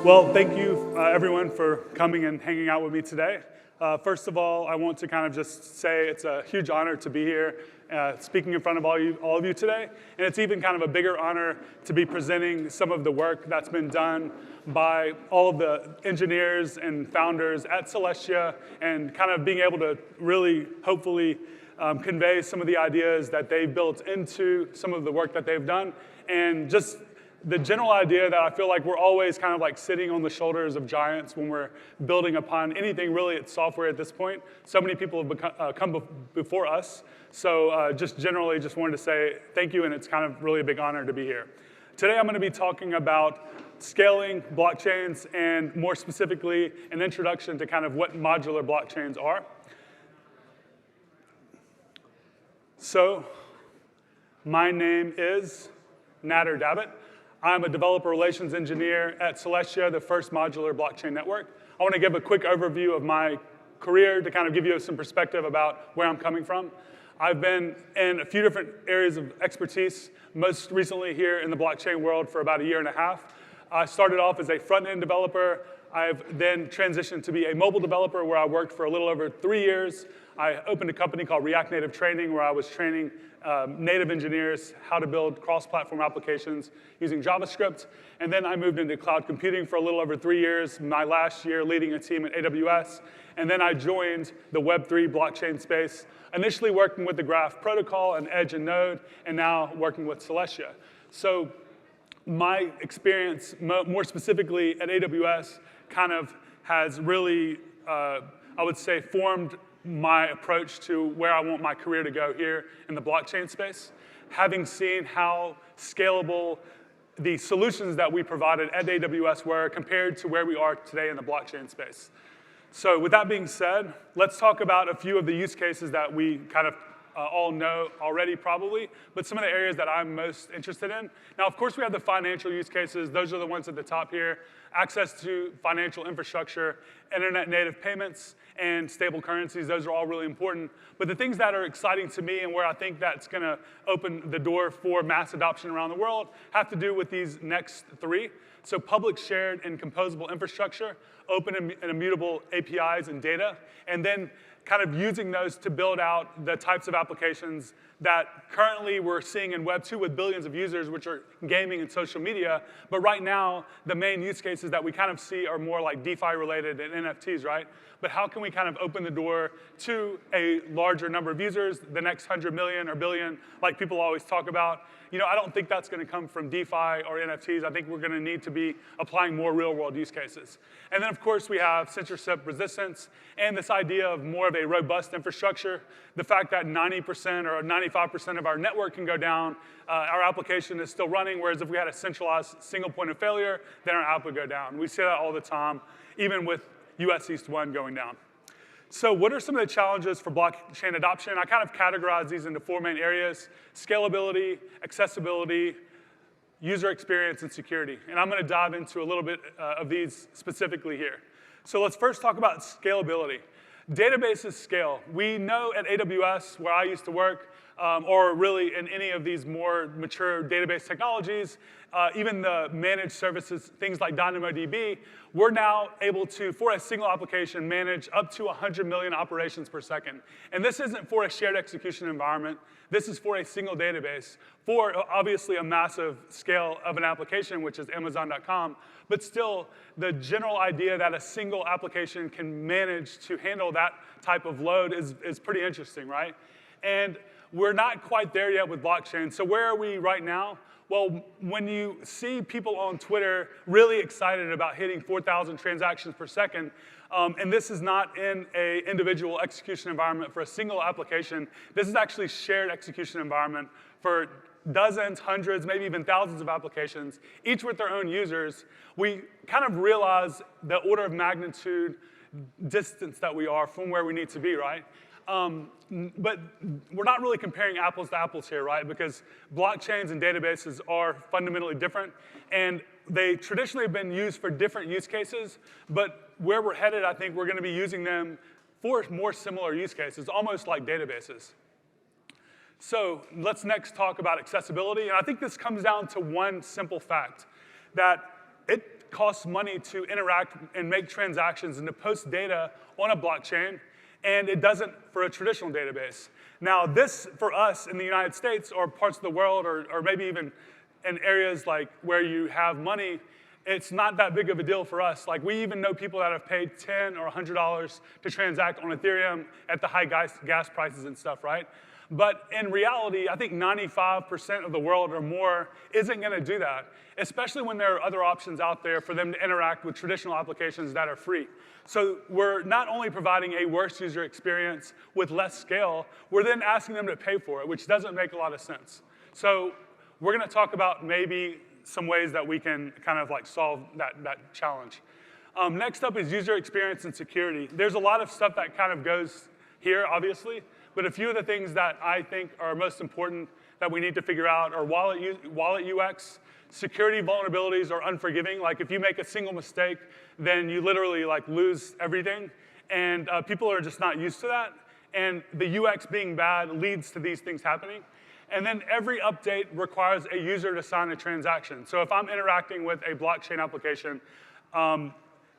Well, thank you, everyone, for coming and hanging out with me today. First of all, I want to kind of just say it's a huge honor to be here speaking in front of all of you today. And it's even kind of a bigger honor to be presenting some of the work that's been done by all of the engineers and founders at Celestia and kind of being able to really, hopefully, convey some of the ideas that they've built into some of the work that they've done. And just the general idea that I feel like we're always kind of like sitting on the shoulders of giants when we're building upon anything really at software at this point. So many people have come before us. So just generally just wanted to say thank you, and it's kind of really a big honor to be here. Today I'm going to be talking about scaling blockchains and more specifically an introduction to kind of what modular blockchains are. So my name is Nader Dabit. I'm a developer relations engineer at Celestia, the first modular blockchain network. I want to give a quick overview of my career to kind of give you some perspective about where I'm coming from. I've been in a few different areas of expertise, most recently here in the blockchain world for about a year and a half. I started off as a front-end developer. I've then transitioned to be a mobile developer where I worked for a little over 3 years. I opened a company called React Native Training where I was training native engineers how to build cross-platform applications using JavaScript. And then I moved into cloud computing for a little over 3 years, my last year leading a team at AWS. And then I joined the Web3 blockchain space, initially working with the Graph protocol and Edge and Node, and now working with Celestia. So my experience, more specifically at AWS, kind of has really, I would say, formed my approach to where I want my career to go here in the blockchain space, having seen how scalable the solutions that we provided at AWS were compared to where we are today in the blockchain space. So with that being said, let's talk about a few of the use cases that we kind of all know already probably, but some of the areas that I'm most interested in. Now, of course, we have the financial use cases. Those are the ones at the top here. Access to financial infrastructure, internet native payments, and stable currencies. Those are all really important. But the things that are exciting to me and where I think that's going to open the door for mass adoption around the world have to do with these next three. So public, shared, and composable infrastructure, open and immutable APIs and data, and then kind of using those to build out the types of applications that currently we're seeing in Web 2 with billions of users, which are gaming and social media. But right now, the main use cases that we kind of see are more like DeFi related and NFTs, right? But how can we kind of open the door to a larger number of users, the next 100 million or billion, like people always talk about? You know, I don't think that's going to come from DeFi or NFTs. I think we're going to need to be applying more real-world use cases. And then, of course, we have censorship resistance and this idea of more of a robust infrastructure. The fact that 90% or 95% of our network can go down, our application is still running, whereas if we had a centralized single point of failure, then our app would go down. We see that all the time, even with US East 1 going down. So what are some of the challenges for blockchain adoption? I kind of categorize these into four main areas: scalability, accessibility, user experience, and security. And I'm going to dive into a little bit of these specifically here. So let's first talk about scalability. Databases scale. We know at AWS, where I used to work, or really in any of these more mature database technologies, even the managed services, things like DynamoDB, we're now able to, for a single application, manage up to 100 million operations per second. And this isn't for a shared execution environment. This is for a single database, for obviously a massive scale of an application, which is Amazon.com. But still, the general idea that a single application can manage to handle that type of load is pretty interesting, right? And we're not quite there yet with blockchain. So where are we right now? Well, when you see people on Twitter really excited about hitting 4,000 transactions per second, and this is not in an individual execution environment for a single application, this is actually shared execution environment for dozens, hundreds, maybe even thousands of applications, each with their own users. We kind of realize the order of magnitude distance that we are from where we need to be, right? But we're not really comparing apples to apples here, right? Because blockchains and databases are fundamentally different, and they traditionally have been used for different use cases, but where we're headed, I think we're going to be using them for more similar use cases, almost like databases. So let's next talk about accessibility, and I think this comes down to one simple fact, that costs money to interact and make transactions and to post data on a blockchain, and it doesn't for a traditional database. Now, this, for us in the United States or parts of the world, or maybe even in areas like where you have money, it's not that big of a deal for us. Like, we even know people that have paid $10 or $100 to transact on Ethereum at the high gas prices and stuff, right? But in reality, I think 95% of the world or more isn't going to do that, especially when there are other options out there for them to interact with traditional applications that are free. So we're not only providing a worse user experience with less scale, we're then asking them to pay for it, which doesn't make a lot of sense. So we're going to talk about maybe some ways that we can kind of like solve that challenge. Next up is user experience and security. There's a lot of stuff that kind of goes here, obviously, but a few of the things that I think are most important that we need to figure out are wallet UX. Security vulnerabilities are unforgiving. Like, if you make a single mistake, then you literally like lose everything, and people are just not used to that. And the UX being bad leads to these things happening. And then every update requires a user to sign a transaction. So if I'm interacting with a blockchain application,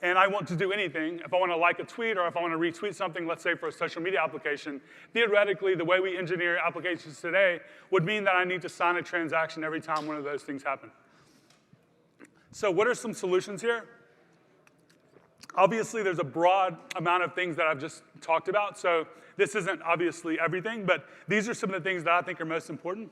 and I want to do anything, if I want to like a tweet or if I want to retweet something, let's say for a social media application, theoretically, the way we engineer applications today would mean that I need to sign a transaction every time one of those things happen. So what are some solutions here? Obviously, there's a broad amount of things that I've just talked about, so this isn't obviously everything, but these are some of the things that I think are most important.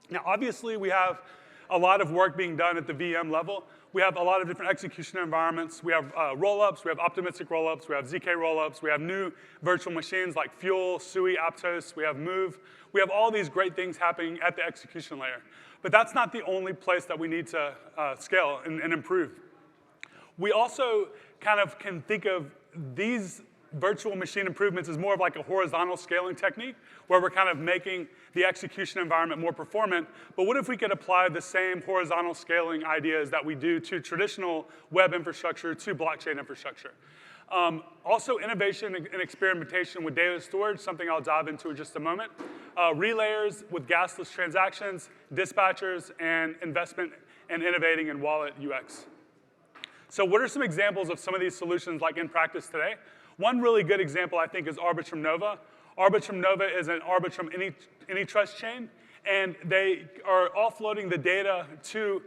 Now, obviously, we have a lot of work being done at the VM level. We have a lot of different execution environments. We have rollups, we have optimistic rollups, we have ZK rollups, we have new virtual machines like Fuel, Sui, Aptos, we have Move. We have all these great things happening at the execution layer. But that's not the only place that we need to scale and improve. We also kind of can think of these virtual machine improvements as more of like a horizontal scaling technique, where we're kind of making the execution environment more performant. But what if we could apply the same horizontal scaling ideas that we do to traditional web infrastructure to blockchain infrastructure? Also, innovation and experimentation with data storage, something I'll dive into in just a moment. Relayers with gasless transactions, dispatchers, and investment and innovating in wallet UX. So what are some examples of some of these solutions like in practice today? One really good example, I think, is Arbitrum Nova. Arbitrum Nova is an Arbitrum AnyTrust chain, and they are offloading the data to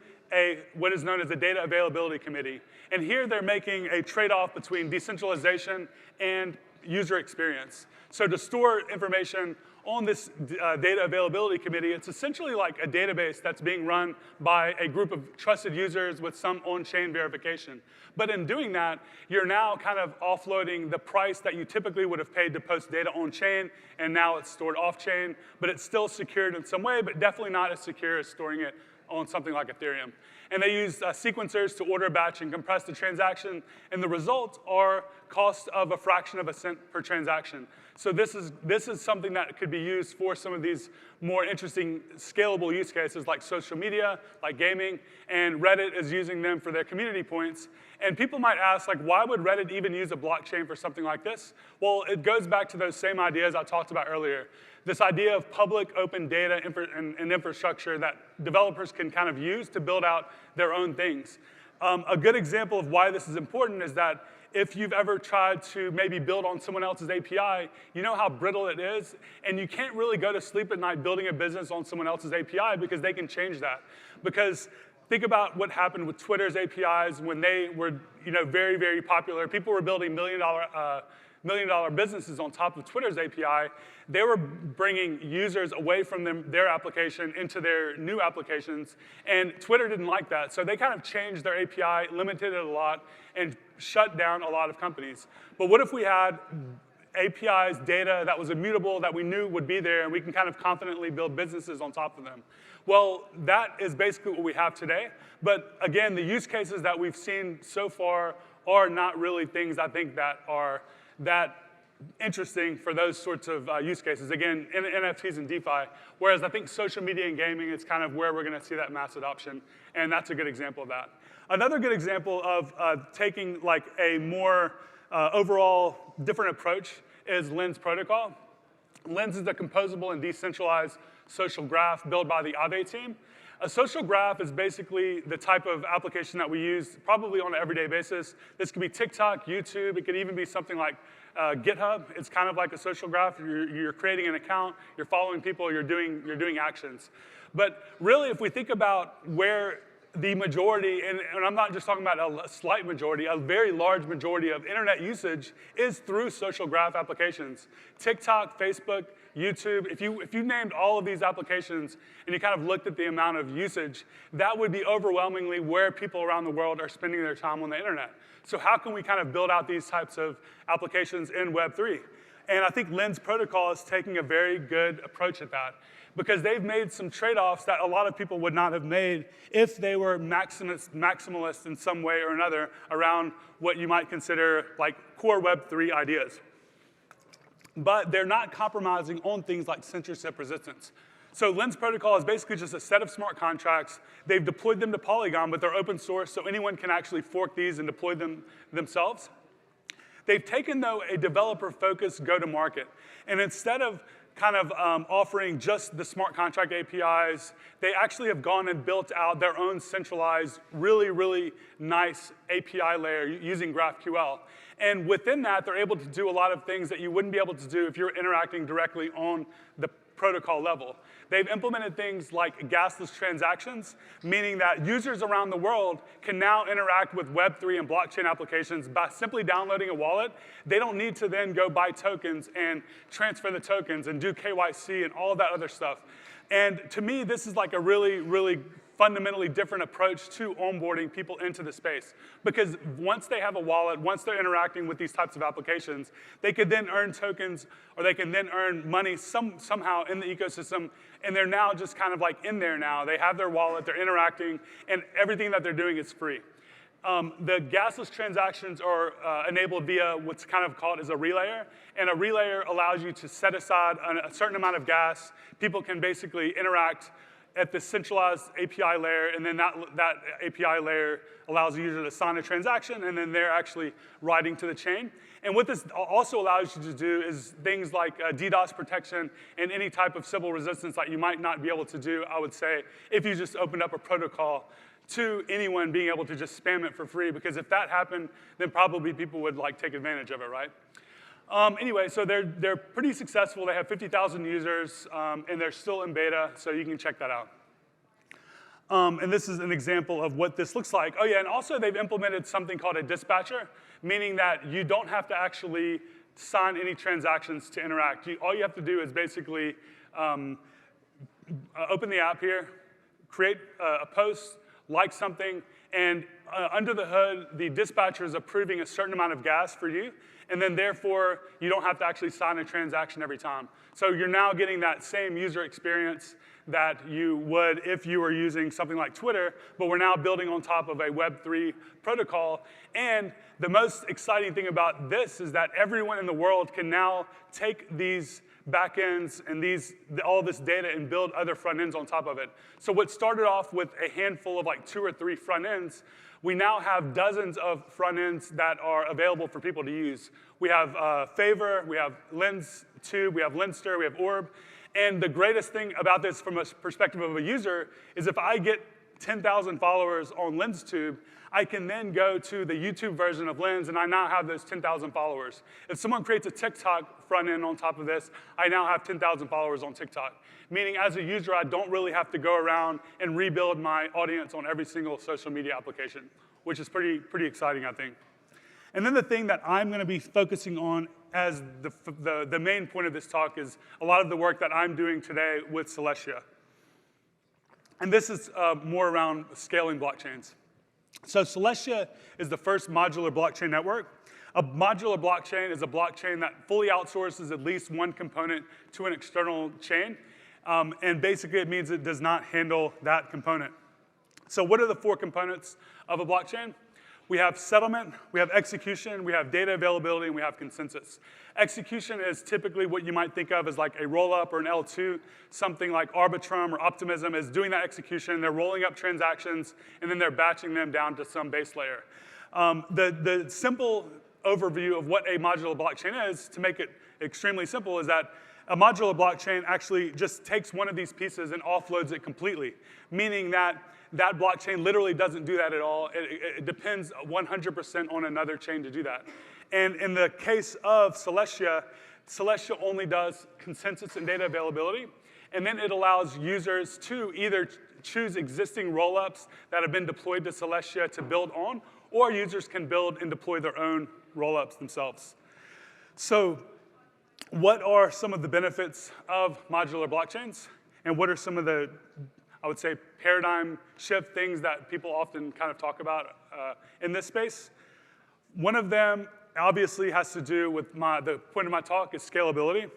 what is known as a data availability committee. And here they're making a trade-off between decentralization and user experience. So to store information on this data availability committee, it's essentially like a database that's being run by a group of trusted users with some on-chain verification. But in doing that, you're now kind of offloading the price that you typically would have paid to post data on-chain, and now it's stored off-chain, but it's still secured in some way, but definitely not as secure as storing it on something like Ethereum. And they use sequencers to order, batch, and compress the transaction, and the results are cost of a fraction of a cent per transaction. So this is something that could be used for some of these more interesting scalable use cases like social media, like gaming, and Reddit is using them for their community points. And people might ask, like, why would Reddit even use a blockchain for something like this? Well, it goes back to those same ideas I talked about earlier. This idea of public open data and infrastructure that developers can kind of use to build out their own things. A good example of why this is important is that if you've ever tried to maybe build on someone else's API, you know how brittle it is, and you can't really go to sleep at night building a business on someone else's API because they can change that. Because think about what happened with Twitter's APIs when they were, very, very popular. People were building million-dollar businesses on top of Twitter's API. They were bringing users away from their application into their new applications, and Twitter didn't like that. So they kind of changed their API, limited it a lot, and shut down a lot of companies. But what if we had APIs, data that was immutable, that we knew would be there, and we can kind of confidently build businesses on top of them? Well, that is basically what we have today. But again, the use cases that we've seen so far are not really things I think that are that interesting for those sorts of use cases. Again, in NFTs and DeFi, whereas I think social media and gaming is kind of where we're going to see that mass adoption, and that's a good example of that. Another good example of taking like a more overall different approach is Lens Protocol. Lens is a composable and decentralized social graph built by the Aave team. A social graph is basically the type of application that we use probably on an everyday basis. This could be TikTok, YouTube. It could even be something like GitHub. It's kind of like a social graph. You're creating an account. You're following people. You're doing actions. But really, if we think about where the majority, and I'm not just talking about a slight majority, a very large majority of internet usage is through social graph applications. TikTok, Facebook, YouTube, if you named all of these applications and you kind of looked at the amount of usage, that would be overwhelmingly where people around the world are spending their time on the internet. So how can we kind of build out these types of applications in Web3? And I think Lens Protocol is taking a very good approach at that, because they've made some trade-offs that a lot of people would not have made if they were maximalist in some way or another around what you might consider like core Web3 ideas. But they're not compromising on things like censorship resistance. So Lens Protocol is basically just a set of smart contracts. They've deployed them to Polygon, but they're open source, so anyone can actually fork these and deploy them themselves. They've taken, though, a developer-focused go-to-market. And instead of kind of offering just the smart contract APIs, they actually have gone and built out their own centralized, really, really nice API layer using GraphQL. And within that, they're able to do a lot of things that you wouldn't be able to do if you're interacting directly on the protocol level. They've implemented things like gasless transactions, meaning that users around the world can now interact with Web3 and blockchain applications by simply downloading a wallet. They don't need to then go buy tokens and transfer the tokens and do KYC and all of that other stuff. And to me, this is like a really, really fundamentally different approach to onboarding people into the space. Because once they have a wallet, once they're interacting with these types of applications, they could then earn tokens or they can then earn money somehow in the ecosystem, and they're now just kind of like in there now. They have their wallet, they're interacting, and everything that they're doing is free. The gasless transactions are enabled via what's kind of called as a relayer, and a relayer allows you to set aside a certain amount of gas. People can basically interact at the centralized API layer, and then that API layer allows the user to sign a transaction, and then they're actually writing to the chain. And what this also allows you to do is things like DDoS protection and any type of civil resistance that you might not be able to do, I would say, if you just opened up a protocol to anyone being able to just spam it for free, because if that happened, then probably people would like take advantage of it, right? Anyway, so they're pretty successful. They have 50,000 users, and they're still in beta, so you can check that out. And this is an example of what this looks like. Oh yeah, and also they've implemented something called a dispatcher, meaning that you don't have to actually sign any transactions to interact. All you have to do is basically open the app here, create a post, like something, and under the hood, the dispatcher is approving a certain amount of gas for you, and then therefore, you don't have to actually sign a transaction every time. So you're now getting that same user experience that you would if you were using something like Twitter, but we're now building on top of a Web3 protocol. And the most exciting thing about this is that everyone in the world can now take these backends and all this data and build other front ends on top of it. So what started off with a handful of like 2 or 3 front ends, we now have dozens of front ends that are available for people to use. We have Favor, we have LensTube, we have Lenster, we have Orb. And the greatest thing about this from a perspective of a user is if I get 10,000 followers on LensTube, I can then go to the YouTube version of Lens, and I now have those 10,000 followers. If someone creates a TikTok front end on top of this, I now have 10,000 followers on TikTok. Meaning, as a user, I don't really have to go around and rebuild my audience on every single social media application, which is pretty exciting, I think. And then the thing that I'm going to be focusing on as the main point of this talk is a lot of the work that I'm doing today with Celestia. And this is more around scaling blockchains. So Celestia is the first modular blockchain network. A modular blockchain is a blockchain that fully outsources at least one component to an external chain. And basically, it means it does not handle that component. So what are the 4 components of a blockchain? We have settlement, we have execution, we have data availability, and we have consensus. Execution is typically what you might think of as like a rollup or an L2. Something like Arbitrum or Optimism is doing that execution. They're rolling up transactions, and then they're batching them down to some base layer. The simple overview of what a modular blockchain is, to make it extremely simple, is that A modular blockchain actually just takes one of these pieces and offloads it completely, meaning that that blockchain literally doesn't do that at all. It depends 100% on another chain to do that. And in the case of Celestia, Celestia only does consensus and data availability, and then it allows users to either choose existing rollups that have been deployed to Celestia to build on, or users can build and deploy their own rollups themselves. So what are some of the benefits of modular blockchains? And what are some of the, I would say, paradigm shift things that people often kind of talk about in this space? One of them obviously has to do with the point of my talk is scalability.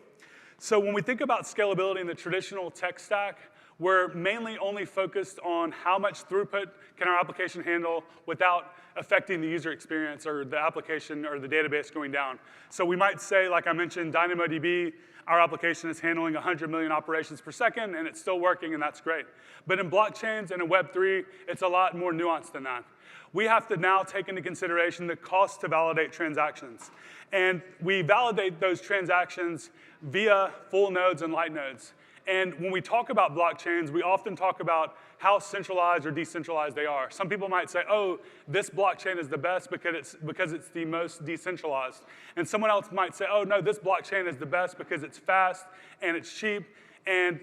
So when we think about scalability in the traditional tech stack, we're mainly only focused on how much throughput can our application handle without affecting the user experience or the application or the database going down. So we might say, like I mentioned, DynamoDB, our application is handling 100 million operations per second, and it's still working, and that's great. But in blockchains and in Web3, it's a lot more nuanced than that. We have to now take into consideration the cost to validate transactions. And we validate those transactions via full nodes and light nodes. And when we talk about blockchains, we often talk about how centralized or decentralized they are. Some people might say, oh, this blockchain is the best because it's the most decentralized. And someone else might say, oh, no, this blockchain is the best because it's fast and it's cheap, and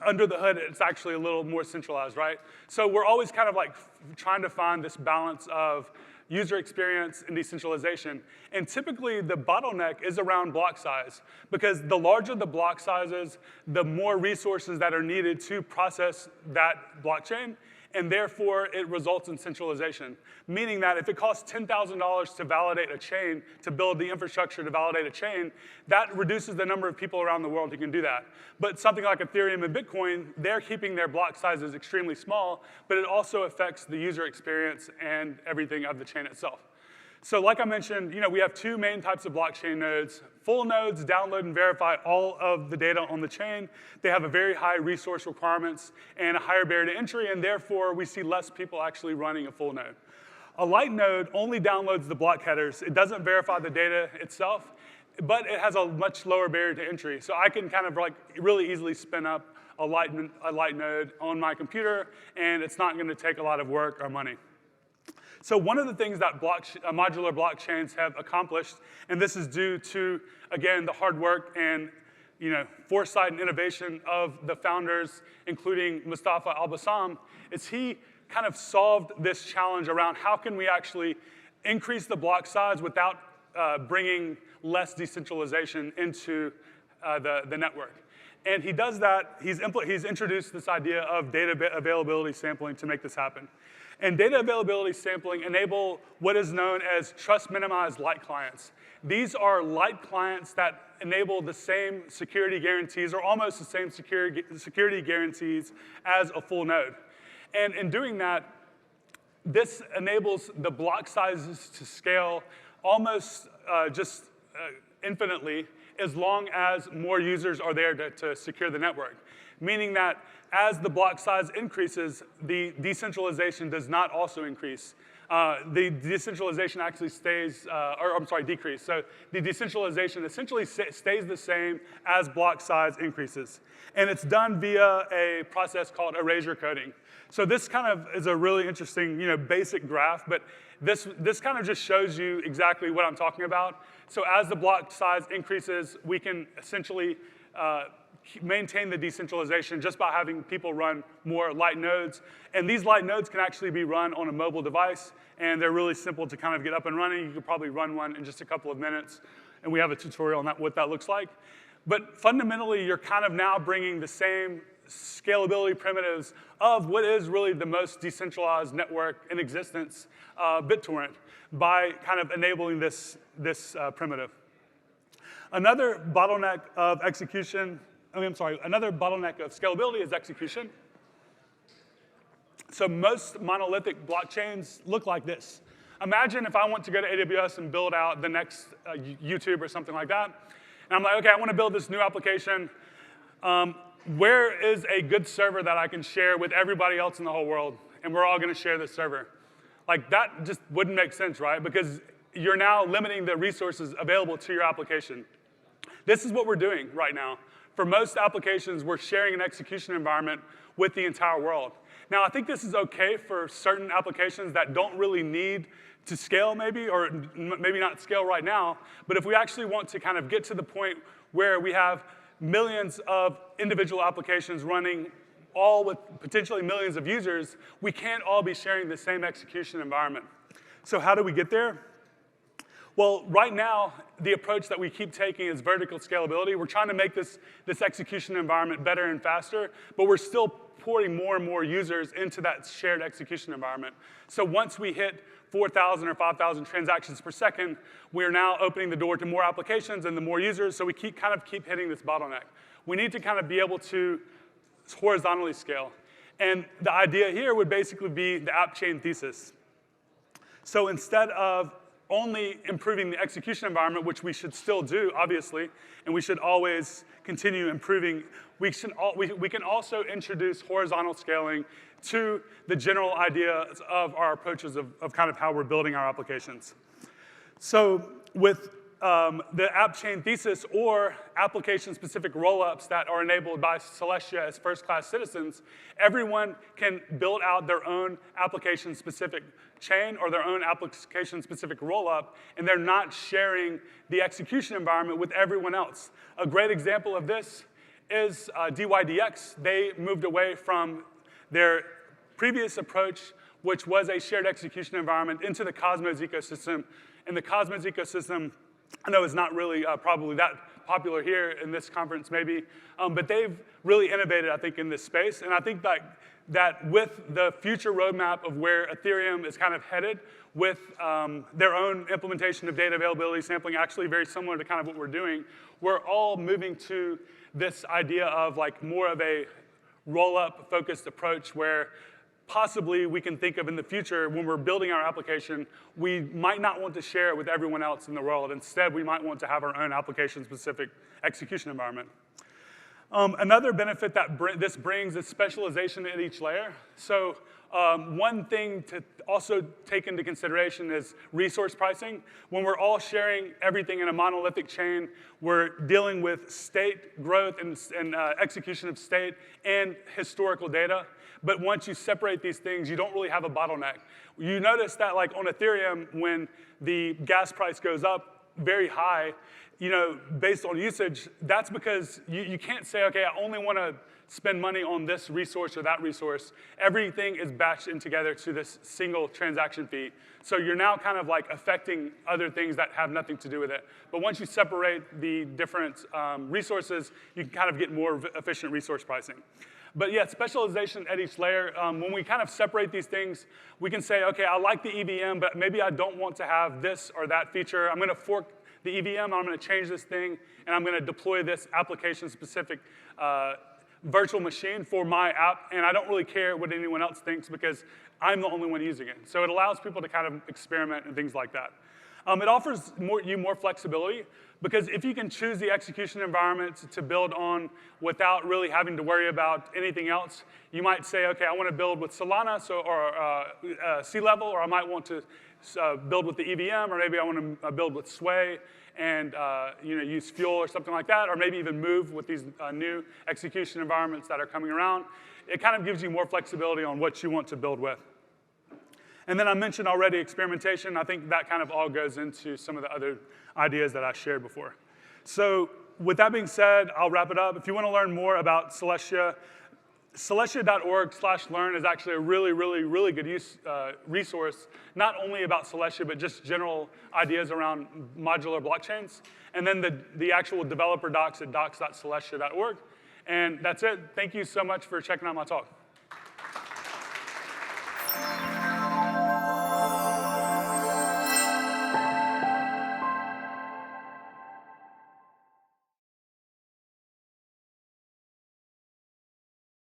under the hood, it's actually a little more centralized, right? So we're always kind of like trying to find this balance of user experience and decentralization. And typically, the bottleneck is around block size, because the larger the block sizes, the more resources that are needed to process that blockchain, and therefore, it results in centralization. Meaning that if it costs $10,000 to validate a chain, to build the infrastructure to validate a chain, that reduces the number of people around the world who can do that. But something like Ethereum and Bitcoin, they're keeping their block sizes extremely small, but it also affects the user experience and everything of the chain itself. So like I mentioned, we have two main types of blockchain nodes. Full nodes download and verify all of the data on the chain. They have a very high resource requirements and a higher barrier to entry, and therefore we see less people actually running a full node. A light node only downloads the block headers. It doesn't verify the data itself, but it has a much lower barrier to entry. So I can kind of like really easily spin up a light node on my computer, and it's not going to take a lot of work or money. So one of the things that modular blockchains have accomplished, and this is due to, again, the hard work and foresight and innovation of the founders, including Mustafa Al-Bassam, is he kind of solved this challenge around how can we actually increase the block size without bringing less decentralization into the network. And he does that. He's introduced this idea of data availability sampling to make this happen. And data availability sampling enable what is known as trust-minimized light clients. These are light clients that enable the same security guarantees, or almost the same security guarantees as a full node. And in doing that, this enables the block sizes to scale almost infinitely, as long as more users are there to secure the network. Meaning that as the block size increases, the decentralization does not also increase. The decentralization actually decrease. So the decentralization essentially stays the same as block size increases. And it's done via a process called erasure coding. So this kind of is a really interesting, basic graph, but this kind of just shows you exactly what I'm talking about. So as the block size increases, we can essentially maintain the decentralization just by having people run more light nodes. And these light nodes can actually be run on a mobile device, and they're really simple to kind of get up and running. You could probably run one in just a couple of minutes, and we have a tutorial on what that looks like. But fundamentally, you're kind of now bringing the same scalability primitives of what is really the most decentralized network in existence, BitTorrent, by kind of enabling this primitive. Another bottleneck of scalability is execution. So most monolithic blockchains look like this. Imagine if I want to go to AWS and build out the next YouTube or something like that. And I'm like, okay, I want to build this new application. Where is a good server that I can share with everybody else in the whole world? And we're all going to share this server. Like, that just wouldn't make sense, right? Because you're now limiting the resources available to your application. This is what we're doing right now. For most applications, we're sharing an execution environment with the entire world. Now, I think this is okay for certain applications that don't really need to scale maybe, or maybe not scale right now, but if we actually want to kind of get to the point where we have millions of individual applications running, all with potentially millions of users, we can't all be sharing the same execution environment. So how do we get there? Well, right now, the approach that we keep taking is vertical scalability. We're trying to make this execution environment better and faster, but we're still pouring more and more users into that shared execution environment. So once we hit 4,000 or 5,000 transactions per second, we're now opening the door to more applications and the more users, so we keep hitting this bottleneck. We need to kind of be able to horizontally scale. And the idea here would basically be the app chain thesis. So instead of only improving the execution environment, which we should still do, obviously, and we should always continue improving, we can also introduce horizontal scaling to the general ideas of our approaches of kind of how we're building our applications. So with the app chain thesis or application-specific rollups that are enabled by Celestia as first-class citizens, everyone can build out their own application-specific chain or their own application-specific rollup, and they're not sharing the execution environment with everyone else. A great example of this is DYDX. They moved away from their previous approach, which was a shared execution environment, into the Cosmos ecosystem. And the Cosmos ecosystem, I know it's not really probably that popular here in this conference maybe, but they've really innovated, I think, in this space. And I think that with the future roadmap of where Ethereum is kind of headed with their own implementation of data availability sampling, actually very similar to kind of what we're doing, we're all moving to this idea of like more of a roll-up focused approach where possibly we can think of in the future when we're building our application, we might not want to share it with everyone else in the world. Instead, we might want to have our own application-specific execution environment. Another benefit that this brings is specialization at each layer. So one thing to also take into consideration is resource pricing. When we're all sharing everything in a monolithic chain, we're dealing with state growth and execution of state and historical data. But once you separate these things, you don't really have a bottleneck. You notice that like on Ethereum, when the gas price goes up very high, based on usage, that's because you can't say, okay, I only want to spend money on this resource or that resource. Everything is batched in together to this single transaction fee. So you're now kind of like affecting other things that have nothing to do with it. But once you separate the different resources, you can kind of get more efficient resource pricing. But yeah, specialization at each layer. When we kind of separate these things, we can say, okay, I like the EVM, but maybe I don't want to have this or that feature. I'm going to fork the EVM, I'm going to change this thing, and I'm going to deploy this application-specific virtual machine for my app, and I don't really care what anyone else thinks because I'm the only one using it. So it allows people to kind of experiment and things like that. It offers you more flexibility because if you can choose the execution environment to build on without really having to worry about anything else, you might say, okay, I want to build with Solana or Sea Level, or I might want to build with the EVM, or maybe I want to build with Sway and use Fuel or something like that, or maybe even move with these new execution environments that are coming around. It kind of gives you more flexibility on what you want to build with. And then I mentioned already experimentation. I think that kind of all goes into some of the other ideas that I shared before. So with that being said, I'll wrap it up. If you want to learn more about Celestia, celestia.org/learn is actually a really, really, really good resource, not only about Celestia, but just general ideas around modular blockchains. And then the actual developer docs at docs.celestia.org. And that's it. Thank you so much for checking out my talk.